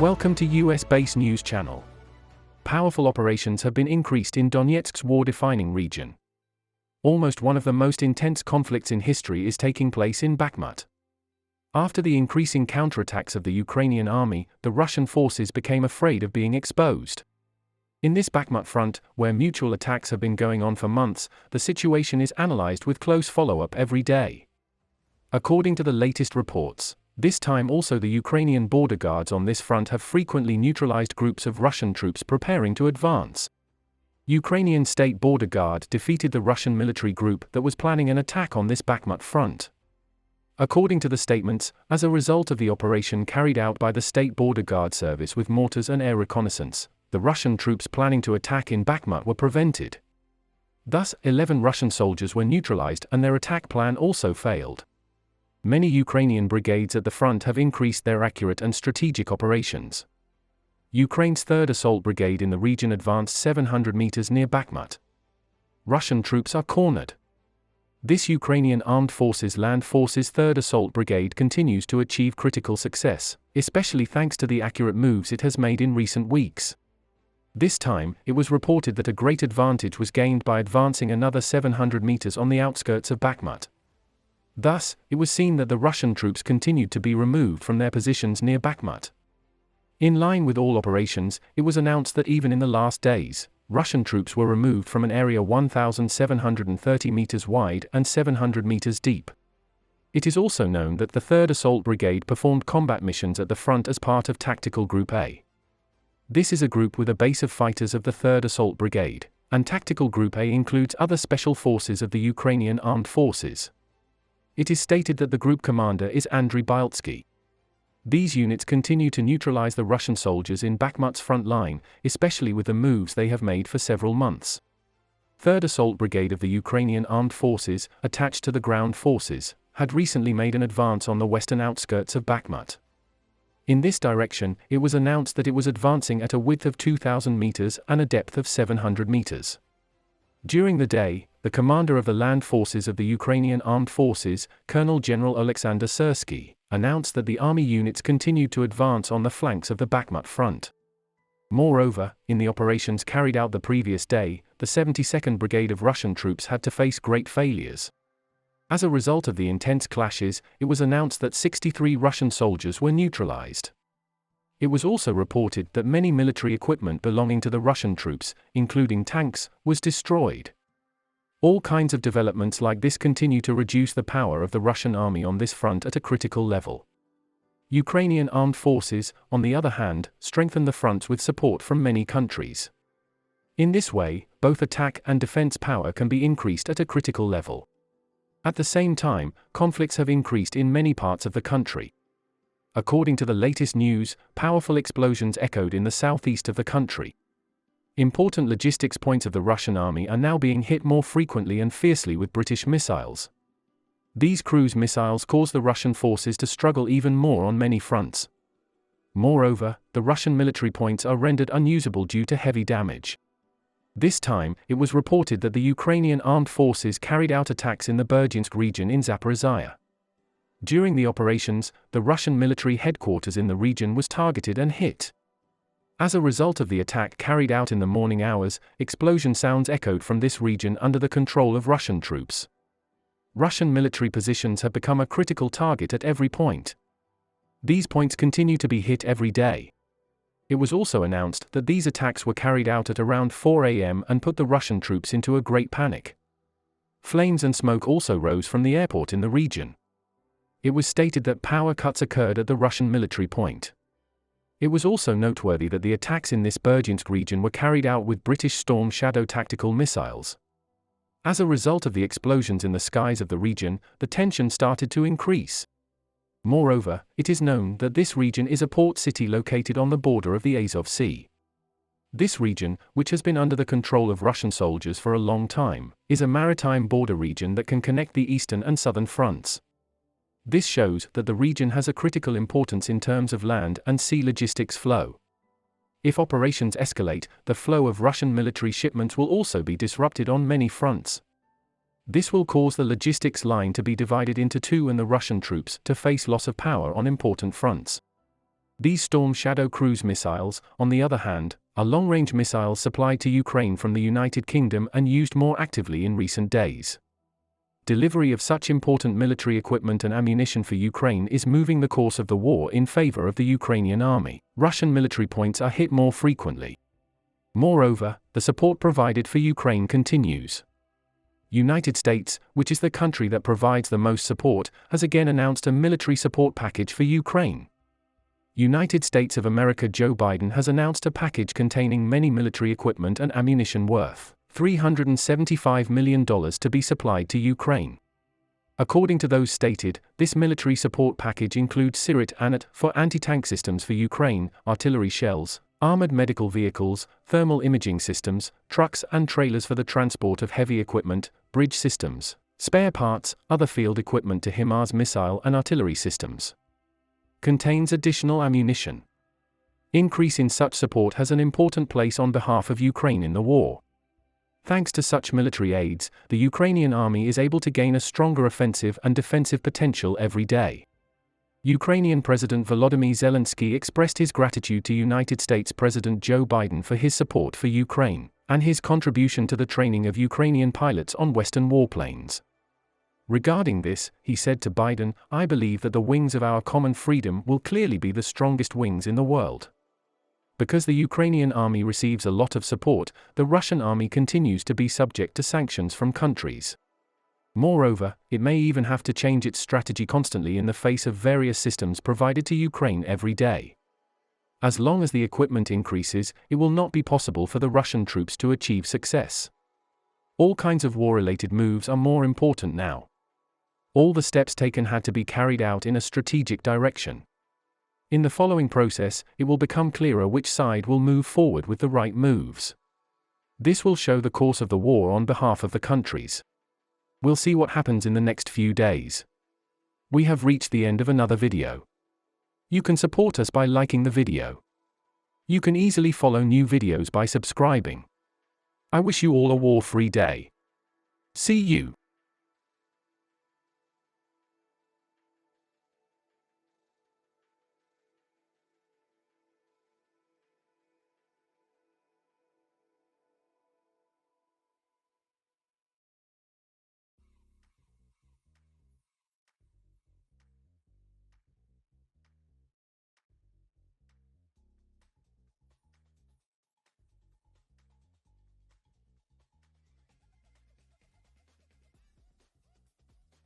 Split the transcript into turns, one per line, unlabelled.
Welcome to US-based news channel. Powerful operations have been increased in Donetsk's war-defining region. Almost one of the most intense conflicts in history is taking place in Bakhmut. After the increasing counterattacks of the Ukrainian army, the Russian forces became afraid of being exposed. In this Bakhmut front, where mutual attacks have been going on for months, the situation is analyzed with close follow-up every day. According to the latest reports, this time also the Ukrainian border guards on this front have frequently neutralized groups of Russian troops preparing to advance. Ukrainian State Border Guard defeated the Russian military group that was planning an attack on this Bakhmut front. According to the statements, as a result of the operation carried out by the State Border Guard Service with mortars and air reconnaissance, the Russian troops planning to attack in Bakhmut were prevented. Thus, 11 Russian soldiers were neutralized and their attack plan also failed. Many Ukrainian brigades at the front have increased their accurate and strategic operations. Ukraine's 3rd Assault Brigade in the region advanced 700 meters near Bakhmut. Russian troops are cornered. This Ukrainian Armed Forces Land Forces 3rd Assault Brigade continues to achieve critical success, especially thanks to the accurate moves it has made in recent weeks. This time, it was reported that a great advantage was gained by advancing another 700 meters on the outskirts of Bakhmut. Thus, it was seen that the Russian troops continued to be removed from their positions near Bakhmut. In line with all operations, it was announced that even in the last days, Russian troops were removed from an area 1,730 meters wide and 700 meters deep. It is also known that the 3rd Assault Brigade performed combat missions at the front as part of Tactical Group A. This is a group with a base of fighters of the 3rd Assault Brigade, and Tactical Group A includes other special forces of the Ukrainian Armed Forces. It is stated that the group commander is Andriy Byltsky. These units continue to neutralize the Russian soldiers in Bakhmut's front line, especially with the moves they have made for several months. 3rd Assault Brigade of the Ukrainian Armed Forces, attached to the ground forces, had recently made an advance on the western outskirts of Bakhmut. In this direction, it was announced that it was advancing at a width of 2,000 meters and a depth of 700 meters. During the day, the commander of the land forces of the Ukrainian Armed Forces, Colonel General Alexander Syrsky, announced that the army units continued to advance on the flanks of the Bakhmut front. Moreover, in the operations carried out the previous day, the 72nd Brigade of Russian troops had to face great failures. As a result of the intense clashes, it was announced that 63 Russian soldiers were neutralized. It was also reported that many military equipment belonging to the Russian troops, including tanks, was destroyed. All kinds of developments like this continue to reduce the power of the Russian army on this front at a critical level. Ukrainian armed forces, on the other hand, strengthen the fronts with support from many countries. In this way, both attack and defense power can be increased at a critical level. At the same time, conflicts have increased in many parts of the country. According to the latest news, powerful explosions echoed in the southeast of the country. Important logistics points of the Russian army are now being hit more frequently and fiercely with British missiles. These cruise missiles cause the Russian forces to struggle even more on many fronts. Moreover, the Russian military points are rendered unusable due to heavy damage. This time, it was reported that the Ukrainian armed forces carried out attacks in the Berdiansk region in Zaporizhia. During the operations, the Russian military headquarters in the region was targeted and hit. As a result of the attack carried out in the morning hours, explosion sounds echoed from this region under the control of Russian troops. Russian military positions have become a critical target at every point. These points continue to be hit every day. It was also announced that these attacks were carried out at around 4 a.m. and put the Russian troops into a great panic. Flames and smoke also rose from the airport in the region. It was stated that power cuts occurred at the Russian military point. It was also noteworthy that the attacks in this Berdiansk region were carried out with British Storm Shadow tactical missiles. As a result of the explosions in the skies of the region, the tension started to increase. Moreover, it is known that this region is a port city located on the border of the Azov Sea. This region, which has been under the control of Russian soldiers for a long time, is a maritime border region that can connect the eastern and southern fronts. This shows that the region has a critical importance in terms of land and sea logistics flow. If operations escalate, the flow of Russian military shipments will also be disrupted on many fronts. This will cause the logistics line to be divided into two and the Russian troops to face loss of power on important fronts. These Storm Shadow cruise missiles, on the other hand, are long-range missiles supplied to Ukraine from the United Kingdom and used more actively in recent days. Delivery of such important military equipment and ammunition for Ukraine is moving the course of the war in favor of the Ukrainian army. Russian military points are hit more frequently. Moreover, the support provided for Ukraine continues. United States, which is the country that provides the most support, has again announced a military support package for Ukraine. United States of America Joe Biden has announced a package containing many military equipment and ammunition worth $375 million to be supplied to Ukraine. According to those stated, this military support package includes Sirit Anat for anti-tank systems for Ukraine, artillery shells, armored medical vehicles, thermal imaging systems, trucks and trailers for the transport of heavy equipment, bridge systems, spare parts, other field equipment to HIMARS missile and artillery systems. Contains additional ammunition. Increase in such support has an important place on behalf of Ukraine in the war. Thanks to such military aids, the Ukrainian army is able to gain a stronger offensive and defensive potential every day. Ukrainian President Volodymyr Zelensky expressed his gratitude to United States President Joe Biden for his support for Ukraine, and his contribution to the training of Ukrainian pilots on Western warplanes. Regarding this, he said to Biden, "I believe that the wings of our common freedom will clearly be the strongest wings in the world." Because the Ukrainian army receives a lot of support, the Russian army continues to be subject to sanctions from countries. Moreover, it may even have to change its strategy constantly in the face of various systems provided to Ukraine every day. As long as the equipment increases, it will not be possible for the Russian troops to achieve success. All kinds of war-related moves are more important now. All the steps taken had to be carried out in a strategic direction. In the following process, it will become clearer which side will move forward with the right moves. This will show the course of the war on behalf of the countries. We'll see what happens in the next few days. We have reached the end of another video. You can support us by liking the video. You can easily follow new videos by subscribing. I wish you all a war-free day. See you.